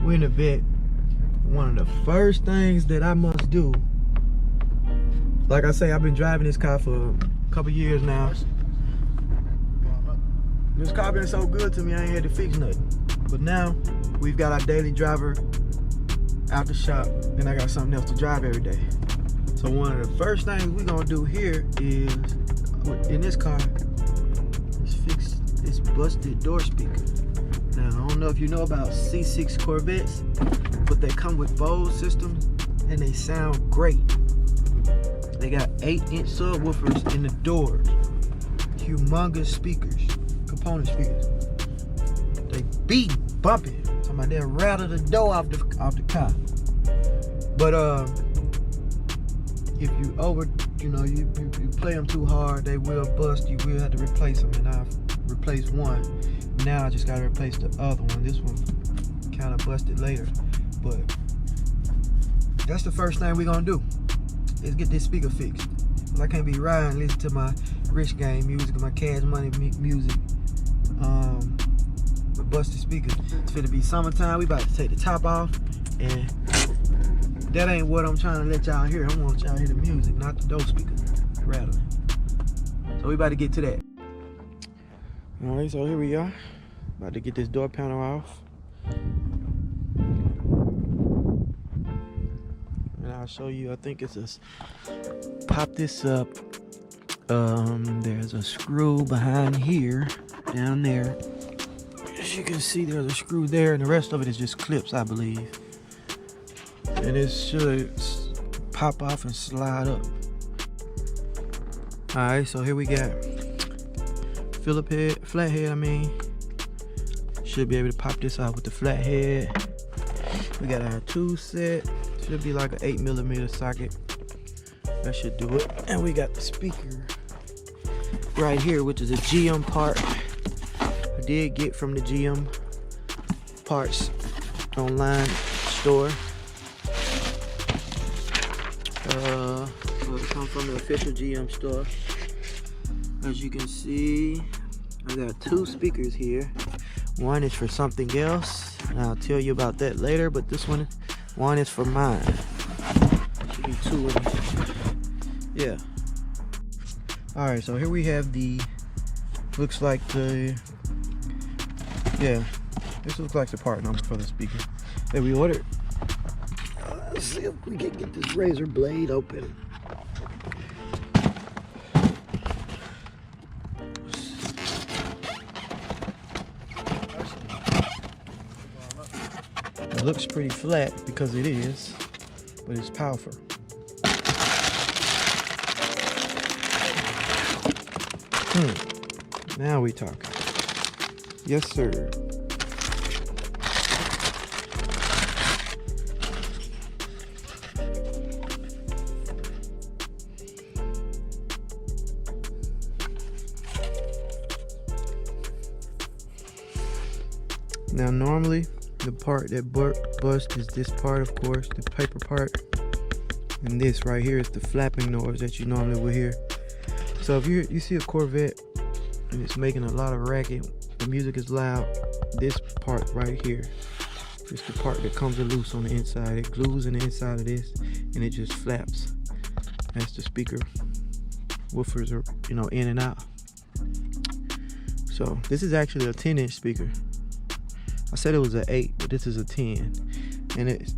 we're in the vet. One of the first things that I must do, like I say, I've been driving this car for a couple years now. This car been so good to me, I ain't had to fix nothing. But now, we've got our daily driver out the shop, and I got something else to drive every day. So one of the first things we're gonna do here is, in this car, is fix this busted door speaker. Now, I don't know if you know about C6 Corvettes, but they come with Bose systems, and they sound great. They got 8-inch subwoofers in the doors. Humongous speakers, component speakers. They beat bumping. Talking about they'll rattle the door off the car. But if you you play them too hard, they will bust. You will have to replace them, and I've replaced one. Now I just gotta replace the other one. This one kind of busted later, but that's the first thing we're gonna do is get this speaker fixed. Cause I can't be riding, listen to my Rich Game music, my Cash Money music, with busted speakers. It's finna be summertime. We about to take the top off, and that ain't what I'm trying to let y'all hear. I want y'all to hear the music, not the door speaker rattling. So we about to get to that. All right, so here we are. About to get this door panel off. And I'll show you, I think it's a, pop this up. There's a screw behind here, down there. As you can see, there's a screw there, and the rest of it is just clips, I believe. And it should pop off and slide up. All right, so here we got flathead, I mean. Should be able to pop this out with the flathead. We got our tool set. Should be like an 8mm socket. That should do it. And we got the speaker right here, which is a GM part. I did get from the GM parts online store. So it comes from the official GM store. As you can see, I got 2 speakers here. One is for something else, and I'll tell you about that later, but this one is for mine. Should be 2 of them. Yeah. Alright, so here we have the, looks like the, yeah, this looks like the part number for the speaker that we ordered. Let's see if we can get this razor blade open. It looks pretty flat because it is, but it's powerful. Now we talking. Yes, sir. Now normally the part that busts is this part, of course, the paper part, and this right here is the flapping noise that you normally would hear. So if you see a Corvette and it's making a lot of racket, the music is loud, this part right here is the part that comes loose on the inside. It glues in the inside of this and it just flaps. That's the speaker woofers are, in and out. So this is actually a 10-inch speaker. I said it was an 8, but this is a 10, and it's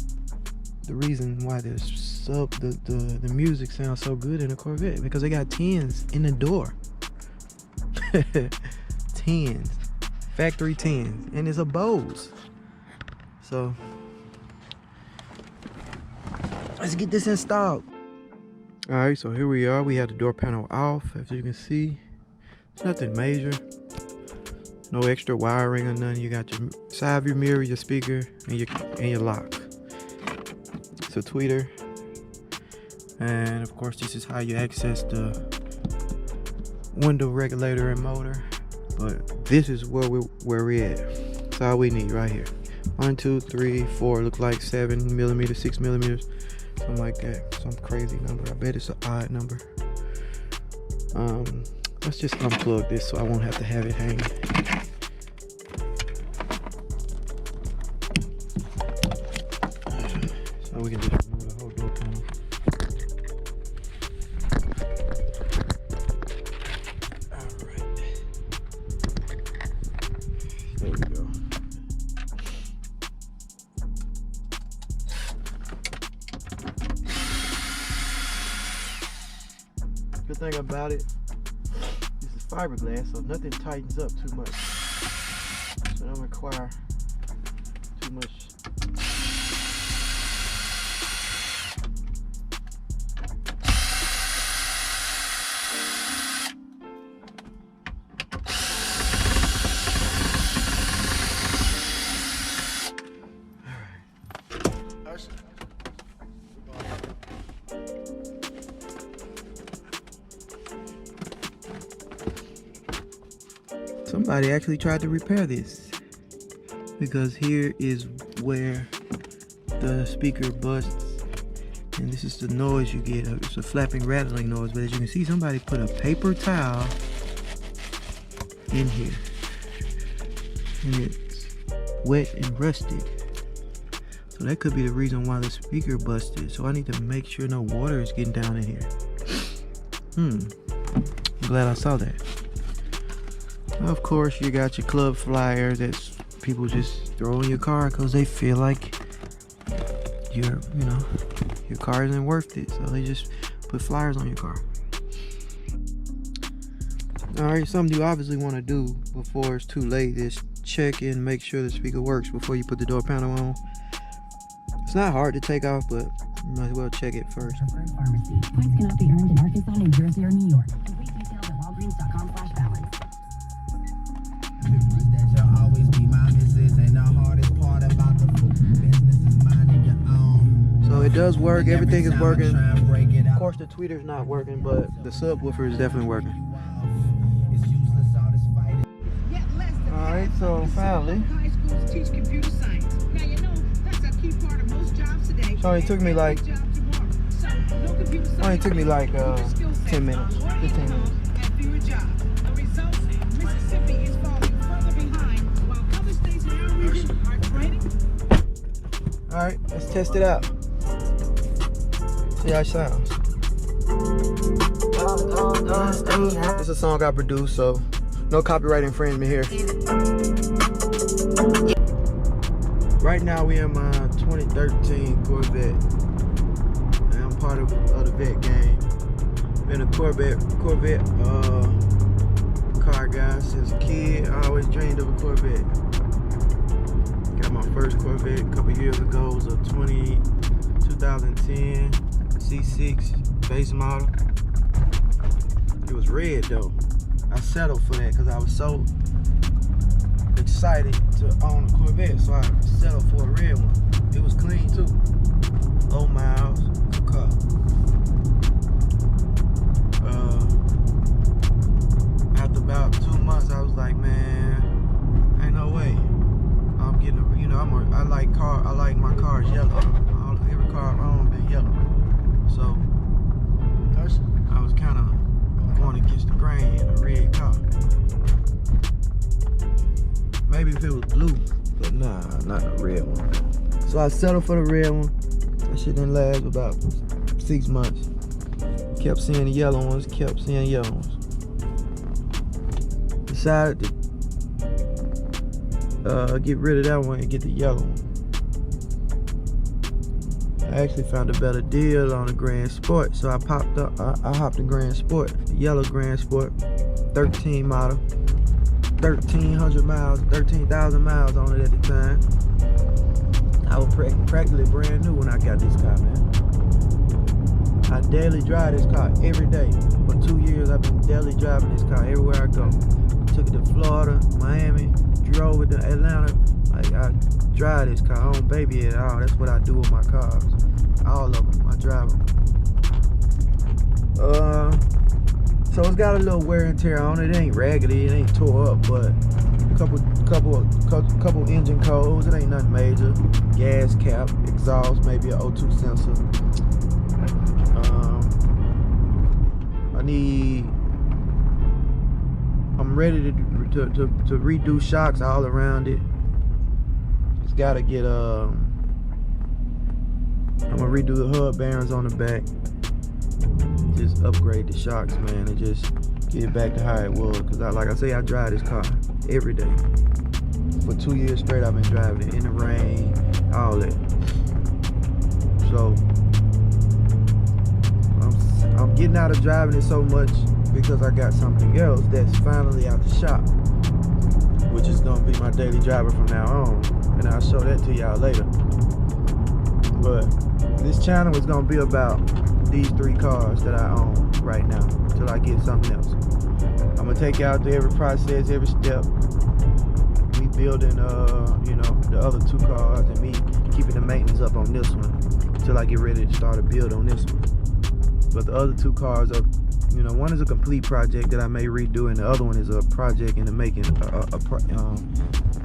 the reason why the music sounds so good in a Corvette, because they got 10s in the door. 10s, factory 10s, and it's a Bose. So let's get this installed. All right, so here we are. We have the door panel off, as you can see. It's nothing major. No extra wiring or nothing. You got your side view mirror, your speaker, and your lock. It's a tweeter, and of course this is how you access the window regulator and motor. But this is where we're at. That's all we need right here. 1, 2, 3, 4. Look like 7mm, 6mm, something like that. Some crazy number. I bet it's an odd number. Let's just unplug this so I won't have to have it hanging. So we can just remove the whole door panel. Alright. There we go. Good thing about it, this is fiberglass, so nothing tightens up too much. So it don't require too much. Hershey. Somebody actually tried to repair this, because here is where the speaker busts, and this is the noise you get. It's a flapping, rattling noise, but as you can see, somebody put a paper towel in here, and it's wet and rusted. So that could be the reason why the speaker busted. So I need to make sure no water is getting down in here. I'm glad I saw that. Of course, you got your club flyers that people just throw in your car because they feel like your car isn't worth it. So they just put flyers on your car. Alright, something you obviously want to do before it's too late is check and make sure the speaker works before you put the door panel on. It's not hard to take off, but you might as well check it first. Preferred pharmacy. Points cannot be earned in Arkansas, New Jersey, or New York. Complete details at walgreens.com/balance. That you'll always be my missus, and the hardest part about the business is minding your own. So it does work, everything is working. Of course the tweeter's not working, but the subwoofer is definitely working. Alright, so finally. High schools teach computer science. Now you know that's a key part of most jobs today. So it took me like 10 minutes, 15 minutes. Alright, let's test it out. See how it sounds. This is a song I produced, so no copyright infringement here. Right now we in my 2013 Corvette. And I'm part of the Vette gang. Been a Corvette car guy since a kid. I always dreamed of a Corvette. Got my first Corvette a couple years ago. It was a 2010 C6 base model. It was red though. I settled for that because I was so excited to own a Corvette, so I settled for a red one. It was clean too. Low miles, good car. After about 2 months, I was like, man, ain't no way. I'm getting a, I like my cars yellow. Every car I own been yellow. So I was kind of going against the grain in a red car. Maybe if it was blue, but nah, not a red one. So I settled for the red one. That shit didn't last about 6 months. Kept seeing the yellow ones, kept seeing yellow ones. Decided to get rid of that one and get the yellow one. I actually found a better deal on the Grand Sport, so I hopped the Grand Sport, the yellow Grand Sport, 13 model, 1,300 miles, 13,000 miles on it at the time. I was practically brand new when I got this car, man. I daily drive this car every day. For 2 years, I've been daily driving this car everywhere I go. Took it to Florida, Miami, drove it to Atlanta. Like, I drive this car. I don't baby it at all. That's what I do with my cars. All of them, I drive them. So it's got a little wear and tear on it. It ain't raggedy, it ain't tore up, but a couple engine codes. It ain't nothing major. Gas cap, exhaust, maybe an O2 sensor. I'm ready to redo shocks all around it. Just gotta get I'm gonna redo the hub bearings on the back. Just upgrade the shocks, man, and just get it back to how it was. Cause like I say, I drive this car every day. For 2 years straight, I've been driving it in the rain, all that. So I'm getting out of driving it so much because I got something else that's finally out the shop, which is gonna be my daily driver from now on, and I'll show that to y'all later. But this channel is gonna be about these 3 cars that I own right now till I get something else. I'm gonna take y'all through every process, every step. Me building, you know, the other 2 cars, and me keeping the maintenance up on this one till I get ready to start a build on this one. But the other 2 cars are, you know, one is a complete project that I may redo, and the other one is a project in the making,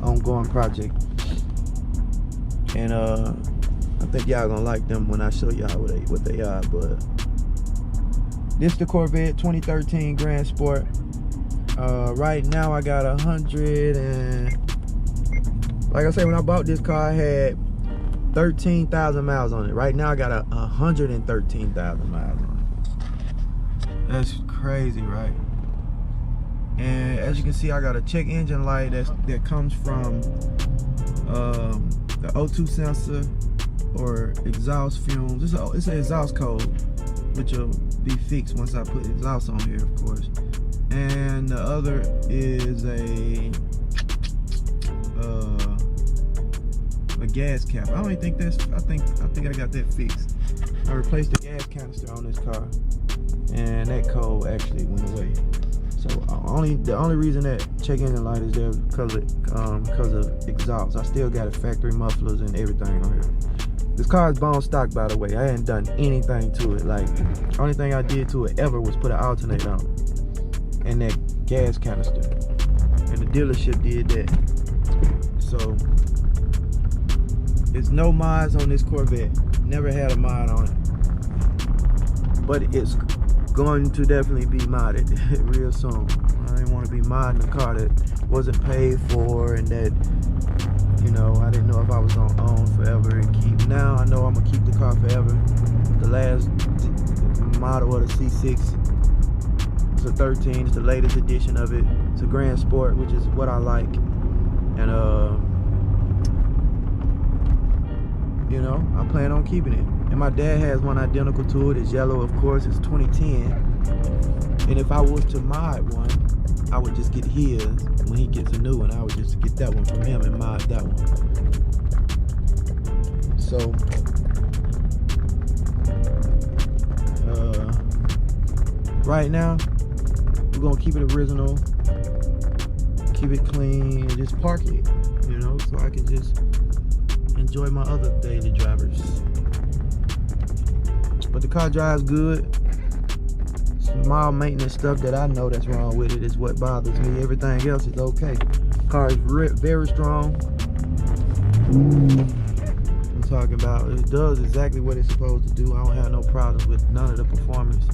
ongoing project. And I think y'all gonna like them when I show y'all what they are. But this the Corvette 2013 Grand Sport. Right now I got 100 and, like I say, when I bought this car I had 13,000 miles on it. Right now I got 113,000 miles on it. That's crazy, right? And as you can see, I got a check engine light that comes from the O2 sensor or exhaust fumes. It's an exhaust code, which will be fixed once I put exhaust on here, of course. And the other is a gas cap. I don't even think that's. I think I got that fixed. I replaced the gas canister on this car, and that code actually went away. So the only reason that check engine light is there because of exhaust. I still got a factory mufflers and everything on here. This car is bone stock, by the way. I hadn't done anything to it. Like, the only thing I did to it ever was put an alternator on it and that gas canister. And the dealership did that. So there's no mods on this Corvette. Never had a mod on it. But it's going to definitely be modded real soon. I didn't want to be modding a car that wasn't paid for and that, you know, I didn't know if I was gonna own forever and keep. Now I know I'm gonna keep the car forever. The last model of the C6, it's a 13, it's the latest edition of it. It's a Grand Sport, which is what I like. And you know, I plan on keeping it. And my dad has one identical to it. It's yellow, of course. It's 2010. And if I was to mod one, I would just get his when he gets a new one. I would just get that one from him and mod that one. So, right now, we're gonna keep it original, keep it clean, and just park it, you know, so I can just enjoy my other daily drivers. But the car drives good. Small maintenance stuff that I know that's wrong with it is what bothers me. Everything else is okay. Car is very strong. I'm talking about, it does exactly what it's supposed to do. I don't have no problems with none of the performance.